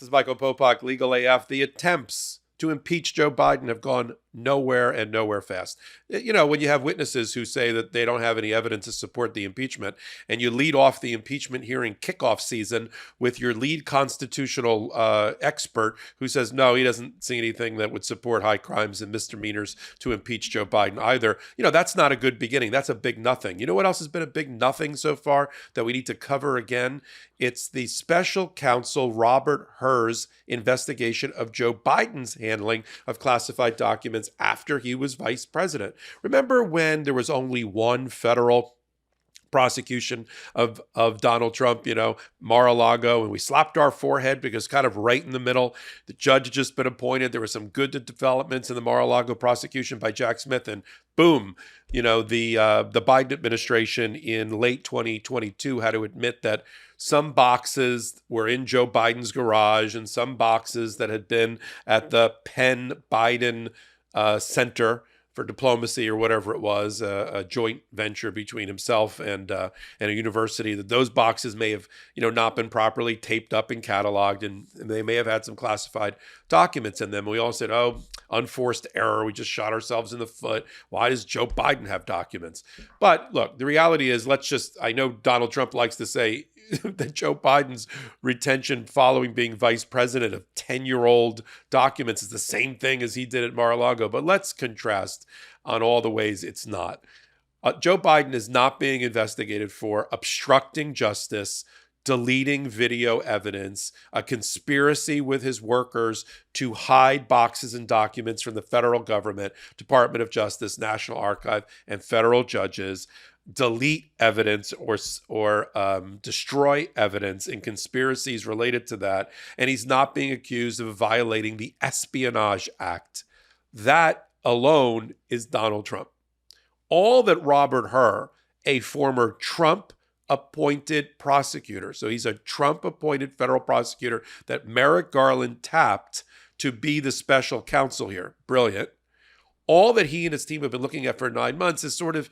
This is Michael Popok, Legal AF. The attempts to impeach Joe Biden have gone nowhere and nowhere fast. You know, when you have witnesses who say that they don't have any evidence to support the impeachment, and you lead off the impeachment hearing kickoff season with your lead constitutional expert who says, no, he doesn't see anything that would support high crimes and misdemeanors to impeach Joe Biden either. You know, that's not a good beginning. That's a big nothing. You know what else has been a big nothing so far that we need to cover again? It's the special counsel Robert Hur's investigation of Joe Biden's handling of classified documents after he was vice president. Remember when there was only one federal prosecution of Donald Trump, you know, Mar A Lago, and we slapped our forehead because kind of right in the middle, the judge had just been appointed. There were some good developments in the Mar A Lago prosecution by Jack Smith, and boom, you know, the Biden administration in late 2022 had to admit that some boxes were in Joe Biden's garage and some boxes that had been at the Penn Biden Center for Diplomacy or whatever it was, a joint venture between himself and a university, that those boxes may have, you know, not been properly taped up and cataloged, and they may have had some classified documents in them. We all said, oh, unforced error. We just shot ourselves in the foot. Why does Joe Biden have documents? But look, the reality is, I know Donald Trump likes to say that Joe Biden's retention following being vice president of 10-year-old documents is the same thing as he did at Mar A Lago. But let's contrast on all the ways it's not. Joe Biden is not being investigated for obstructing justice, deleting video evidence, a conspiracy with his workers to hide boxes and documents from the federal government, Department of Justice, National Archive, and federal judges, delete evidence or destroy evidence in conspiracies related to that. And he's not being accused of violating the Espionage Act. That alone is Donald Trump. All that Robert Hur, a former Trump-appointed prosecutor, so he's a Trump-appointed federal prosecutor that Merrick Garland tapped to be the special counsel here. Brilliant. All that he and his team have been looking at for 9 months is sort of,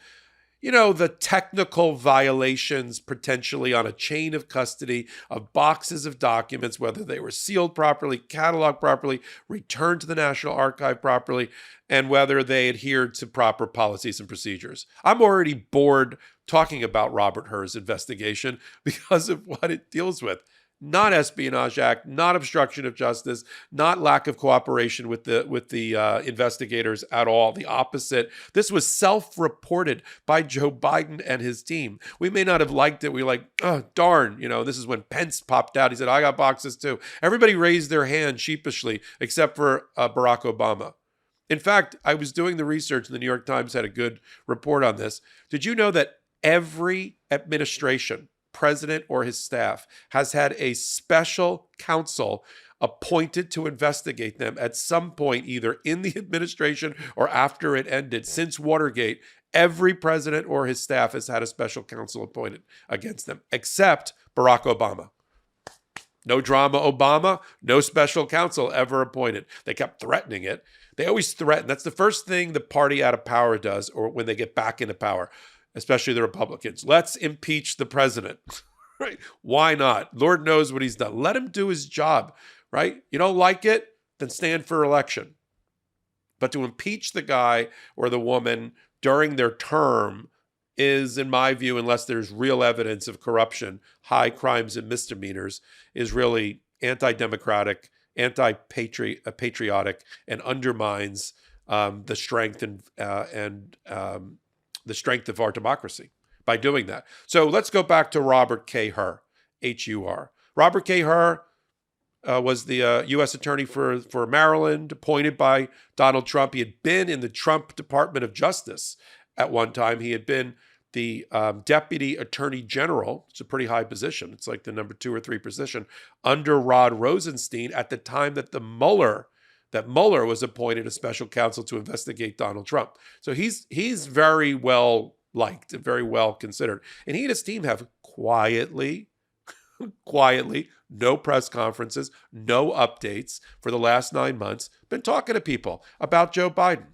you know, the technical violations potentially on a chain of custody of boxes of documents, whether they were sealed properly, cataloged properly, returned to the National Archive properly, and whether they adhered to proper policies and procedures. I'm already bored talking about Robert Hur's investigation because of what it deals with. Not Espionage Act, not obstruction of justice, not lack of cooperation with the investigators at all. The opposite. This was self-reported by Joe Biden and his team. We may not have liked it. We were like, oh, darn, you know, this is when Pence popped out. He said, I got boxes too. Everybody raised their hand sheepishly, except for Barack Obama. In fact, I was doing the research, and the New York Times had a good report on this. Did you know that every administration, president or his staff, has had a special counsel appointed to investigate them at some point, either in the administration or after it ended? Since Watergate, every president or his staff has had a special counsel appointed against them, except Barack Obama. No drama, Obama, no special counsel ever appointed. They kept threatening it. They always threaten. That's the first thing the party out of power does, or when they get back into power, especially the Republicans. Let's impeach the president, right? Why not? Lord knows what he's done. Let him do his job, right? You don't like it? Then stand for election. But to impeach the guy or the woman during their term is, in my view, unless there's real evidence of corruption, high crimes and misdemeanors, is really anti-democratic, anti-patriotic, and undermines the strength and the strength of our democracy by doing that. So let's go back to Robert K. Hur, H-U-R. Robert K. Hur was the U.S. attorney for Maryland, appointed by Donald Trump. He had been in the Trump Department of Justice at one time. He had been the deputy attorney general. It's a pretty high position. It's like the number 2 or 3 position under Rod Rosenstein at the time that Mueller was appointed a special counsel to investigate Donald Trump. So he's very well liked and very well considered. And he and his team have quietly, no press conferences, no updates for the last 9 months, been talking to people about Joe Biden,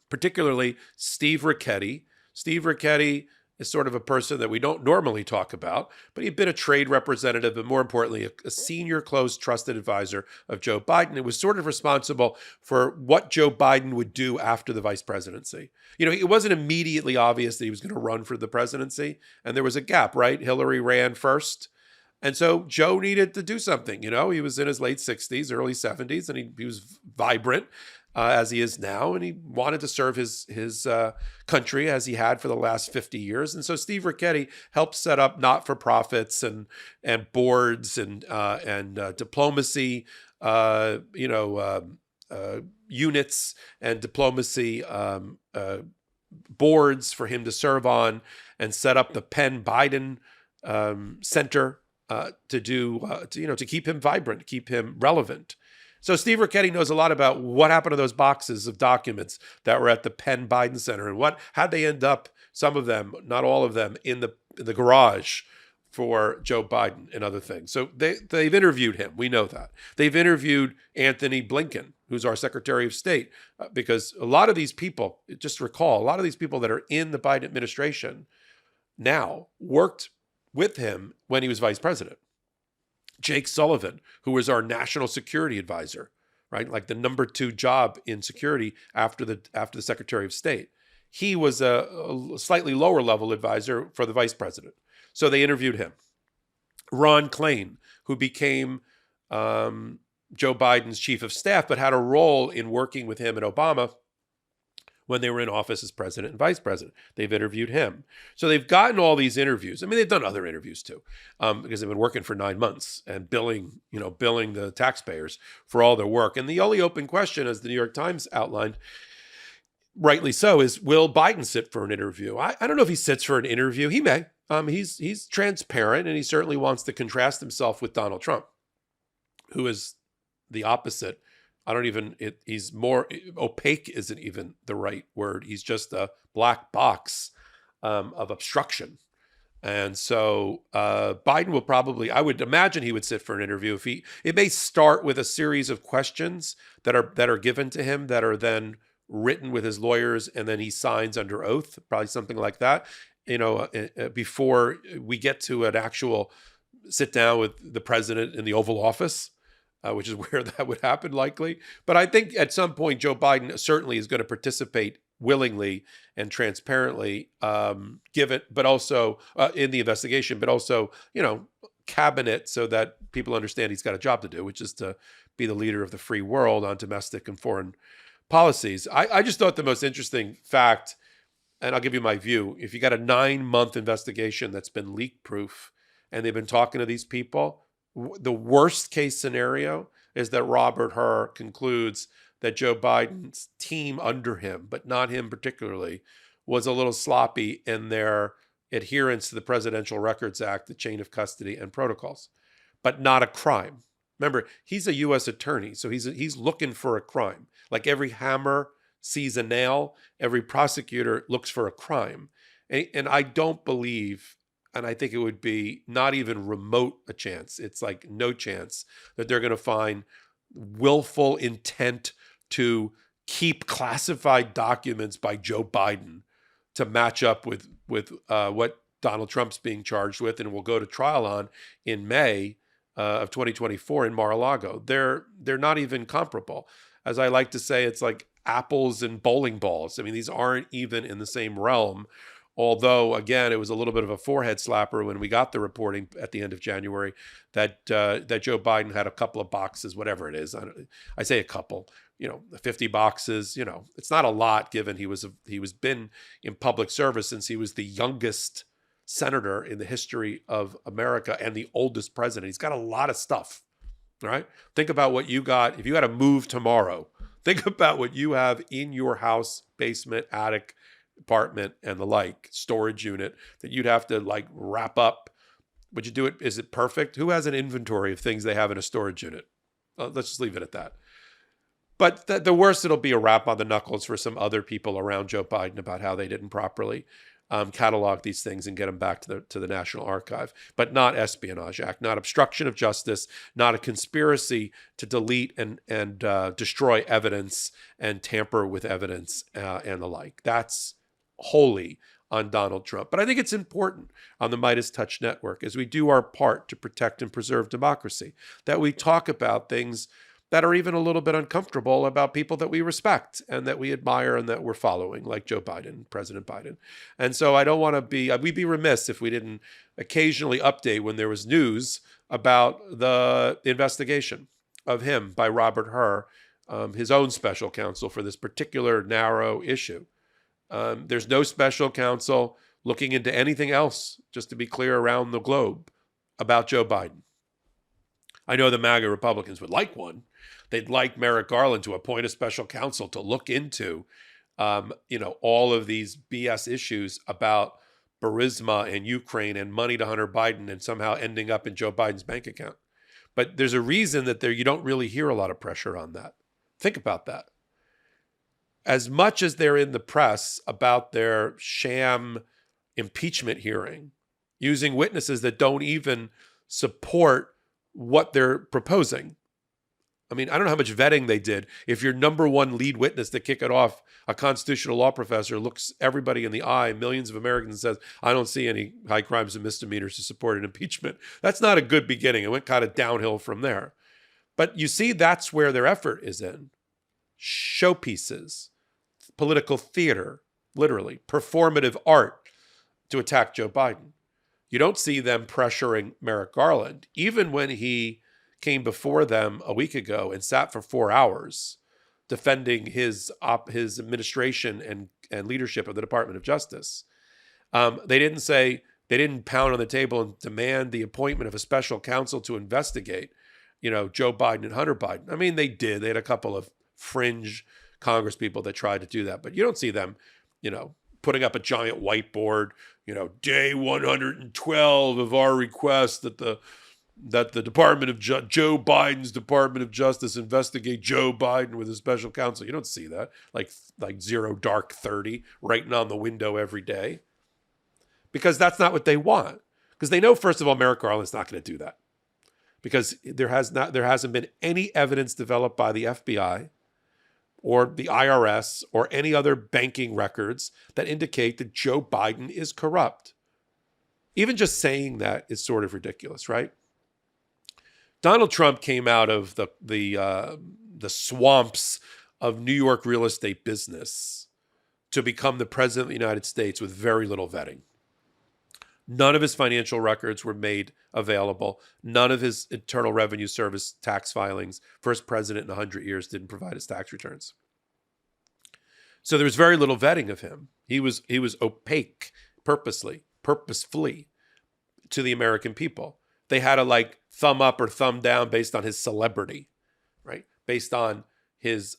particularly Steve Ricchetti. Steve Ricchetti is sort of a person that we don't normally talk about, but he'd been a trade representative, and more importantly, a senior, close, trusted advisor of Joe Biden, and was sort of responsible for what Joe Biden would do after the vice presidency. It wasn't immediately obvious that he was going to run for the presidency, and there was a gap, right? Hillary ran first. And so Joe needed to do something. He was in his late 60s, early 70s, and he was vibrant as he is now. And he wanted to serve his country as he had for the last 50 years. And so Steve Ricchetti helped set up not-for-profits and boards and diplomacy, units and diplomacy boards for him to serve on, and set up the Penn Biden Center to keep him vibrant, to keep him relevant. So Steve Ricchetti knows a lot about what happened to those boxes of documents that were at the Penn Biden Center, and how'd they end up, some of them, not all of them, in the garage for Joe Biden and other things. So they've interviewed him. We know that. They've interviewed Anthony Blinken, who's our Secretary of State, because a lot of these people, just recall, a lot of these people that are in the Biden administration now worked with him when he was vice president. Jake Sullivan, who was our national security advisor, right? Like the number 2 job in security after the Secretary of State. He was a slightly lower level advisor for the vice president. So they interviewed him. Ron Klain, who became Joe Biden's chief of staff, but had a role in working with him and Obama when they were in office as president and vice president. They've interviewed him. So they've gotten all these interviews. I mean, they've done other interviews too, because they've been working for 9 months and billing the taxpayers for all their work. And the only open question, as the New York Times outlined, rightly so, is will Biden sit for an interview? I don't know if he sits for an interview. He may. He's transparent, and he certainly wants to contrast himself with Donald Trump, who is the opposite. He's more opaque, isn't even the right word. He's just a black box of obstruction. And so Biden will probably, I would imagine he would sit for an interview. It may start with a series of questions that are given to him that are then written with his lawyers, and then he signs under oath, probably something like that, before we get to an actual sit down with the president in the Oval Office. Which is where that would happen likely. But I think at some point, Joe Biden certainly is going to participate willingly and transparently, but also in the investigation, but also, cabinet, so that people understand he's got a job to do, which is to be the leader of the free world on domestic and foreign policies. I just thought the most interesting fact, and I'll give you my view, if you got a 9-month investigation that's been leak proof, and they've been talking to these people, the worst case scenario is that Robert Hur concludes that Joe Biden's team under him, but not him particularly, was a little sloppy in their adherence to the Presidential Records Act, the chain of custody and protocols, but not a crime. Remember, he's a U.S. attorney, so he's looking for a crime. Like every hammer sees a nail, every prosecutor looks for a crime. And I don't believe, and I think it would be not even remote a chance, it's like no chance, that they're going to find willful intent to keep classified documents by Joe Biden to match up with what Donald Trump's being charged with and will go to trial on in May of 2024 in Mar A Lago. They're not even comparable. As I like to say, it's like apples and bowling balls. I mean, these aren't even in the same realm. Although, again, it was a little bit of a forehead slapper when we got the reporting at the end of January that Joe Biden had a couple of boxes, whatever it is. I say a couple, 50 boxes. It's not a lot, given he was been in public service since he was the youngest senator in the history of America and the oldest president. He's got a lot of stuff, right? Think about what you got. If you had to move tomorrow, think about what you have in your house, basement, attic, apartment, and the like, storage unit that you'd have to like wrap up. Would you do it? Is it perfect? Who has an inventory of things they have in a storage unit? Let's just leave it at that. But the worst, it'll be a rap on the knuckles for some other people around Joe Biden about how they didn't properly catalog these things and get them back to the National Archive. But not Espionage Act, not obstruction of justice, not a conspiracy to delete and destroy evidence and tamper with evidence and the like. That's wholly on Donald Trump. But I think it's important on the MeidasTouch network, as we do our part to protect and preserve democracy, that we talk about things that are even a little bit uncomfortable about people that we respect and that we admire and that we're following, like Joe Biden, President Biden. And so I don't want to we'd be remiss if we didn't occasionally update when there was news about the investigation of him by Robert Hur, his own special counsel for this particular narrow issue. There's no special counsel looking into anything else, just to be clear, around the globe about Joe Biden. I know the MAGA Republicans would like one. They'd like Merrick Garland to appoint a special counsel to look into, all of these BS issues about Burisma and Ukraine and money to Hunter Biden and somehow ending up in Joe Biden's bank account. But there's a reason that you don't really hear a lot of pressure on that. Think about that. As much as they're in the press about their sham impeachment hearing, using witnesses that don't even support what they're proposing. I mean, I don't know how much vetting they did. If your number one lead witness to kick it off, a constitutional law professor, looks everybody in the eye, millions of Americans, and says, I don't see any high crimes and misdemeanors to support an impeachment. That's not a good beginning. It went kind of downhill from there. But you see, that's where their effort is in. Showpieces, political theater, literally, performative art to attack Joe Biden. You don't see them pressuring Merrick Garland, even when he came before them a week ago and sat for 4 hours defending his administration and leadership of the Department of Justice. They didn't pound on the table and demand the appointment of a special counsel to investigate, Joe Biden and Hunter Biden. I mean, they did. They had a couple of fringe Congress people that tried to do that, but you don't see them, putting up a giant whiteboard, day 112 of our request that the Department of Joe Biden's Department of Justice investigate Joe Biden with a special counsel. You don't see that, like Zero Dark 30 writing on the window every day, because that's not what they want. Because they know, first of all, Merrick Garland's not going to do that, because there hasn't been any evidence developed by the FBI or the IRS or any other banking records that indicate that Joe Biden is corrupt. Even just saying that is sort of ridiculous, right? Donald Trump came out of the swamps of New York real estate business to become the president of the United States with very little vetting. None of his financial records were made available. None of his Internal Revenue Service tax filings, first president in 100 years, didn't provide his tax returns. So there was very little vetting of him. He was opaque purposefully to the American people. They had to thumb up or thumb down based on his celebrity, right? Based on his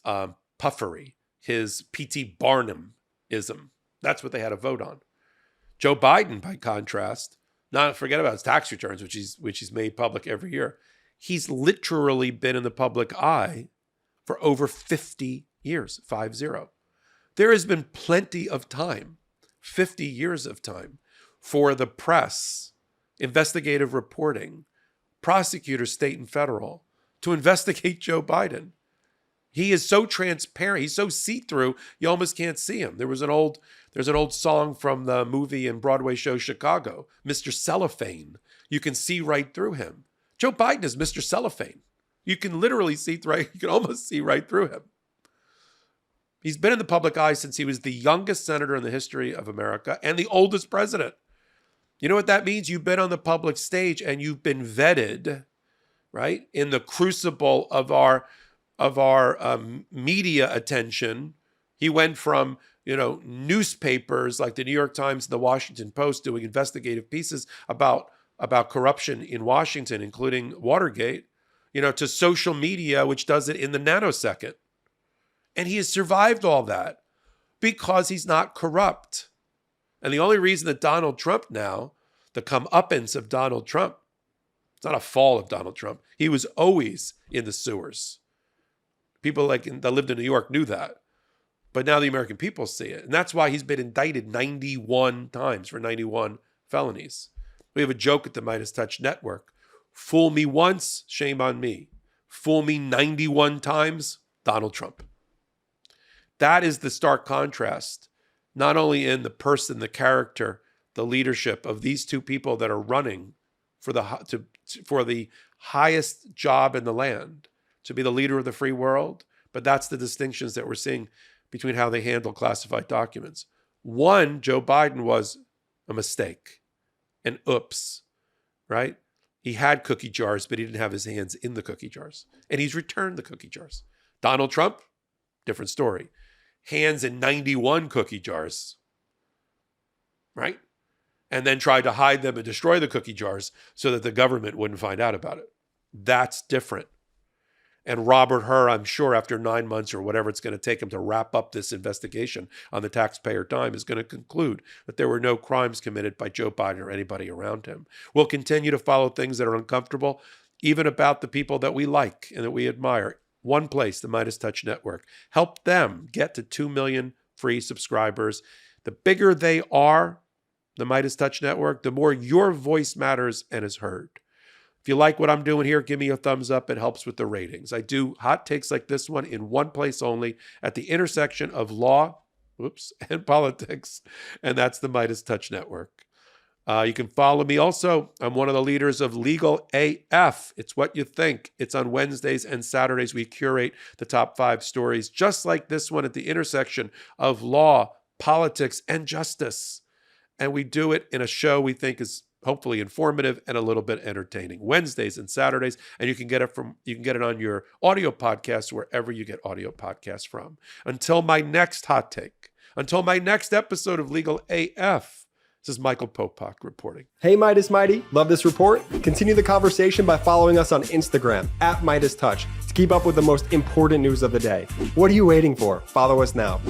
puffery, his P.T. Barnum-ism. That's what they had to vote on. Joe Biden, by contrast, forget about his tax returns, which he's made public every year. He's literally been in the public eye for over 50 years, 50. There has been plenty of time, 50 years of time, for the press, investigative reporting, prosecutors, state and federal, to investigate Joe Biden. He is so transparent. He's so see-through, you almost can't see him. There's an old song from the movie and Broadway show Chicago, Mr. Cellophane. You can see right through him. Joe Biden is Mr. Cellophane. You can literally you can almost see right through him. He's been in the public eye since he was the youngest senator in the history of America and the oldest president. You know what that means? You've been on the public stage and you've been vetted, right? In the crucible of our media attention. He went from, newspapers like the New York Times and the Washington Post doing investigative pieces about corruption in Washington, including Watergate, to social media, which does it in the nanosecond. And he has survived all that because he's not corrupt. And the only reason that Donald Trump now, the comeuppance of Donald Trump, it's not a fall of Donald Trump. He was always in the sewers. People that lived in New York knew that. But now the American people see it. And that's why he's been indicted 91 times for 91 felonies. We have a joke at the MeidasTouch network. Fool me once, shame on me. Fool me 91 times, Donald Trump. That is the stark contrast not only in the person, the character, the leadership of these two people that are running for the highest job in the land, to be the leader of the free world, but that's the distinctions that we're seeing between how they handle classified documents. One, Joe Biden, was a mistake, an oops, right? He had cookie jars, but he didn't have his hands in the cookie jars, and he's returned the cookie jars. Donald Trump, different story. Hands in 91 cookie jars, right? And then tried to hide them and destroy the cookie jars so that the government wouldn't find out about it. That's different. And Robert Hur, I'm sure after 9 months or whatever it's going to take him to wrap up this investigation on the taxpayer dime, is going to conclude that there were no crimes committed by Joe Biden or anybody around him. We'll continue to follow things that are uncomfortable, even about the people that we like and that we admire. One place, the MeidasTouch Network. Help them get to 2 million free subscribers. The bigger they are, the MeidasTouch Network, the more your voice matters and is heard. If you like what I'm doing here, give me a thumbs up. It helps with the ratings. I do hot takes like this one in one place only, at the intersection of law, and politics, and that's the MeidasTouch Network. You can follow me also. I'm one of the leaders of Legal AF. It's what you think. It's on Wednesdays and Saturdays. We curate the top 5 stories, just like this one, at the intersection of law, politics, and justice. And we do it in a show we think is hopefully informative and a little bit entertaining. Wednesdays and Saturdays, and you can get it on your audio podcast wherever you get audio podcasts from. Until my next hot take, until my next episode of Legal AF, this is Michael Popok reporting. Hey, Meidas Mighty, love this report? Continue the conversation by following us on Instagram at MeidasTouch to keep up with the most important news of the day. What are you waiting for? Follow us now.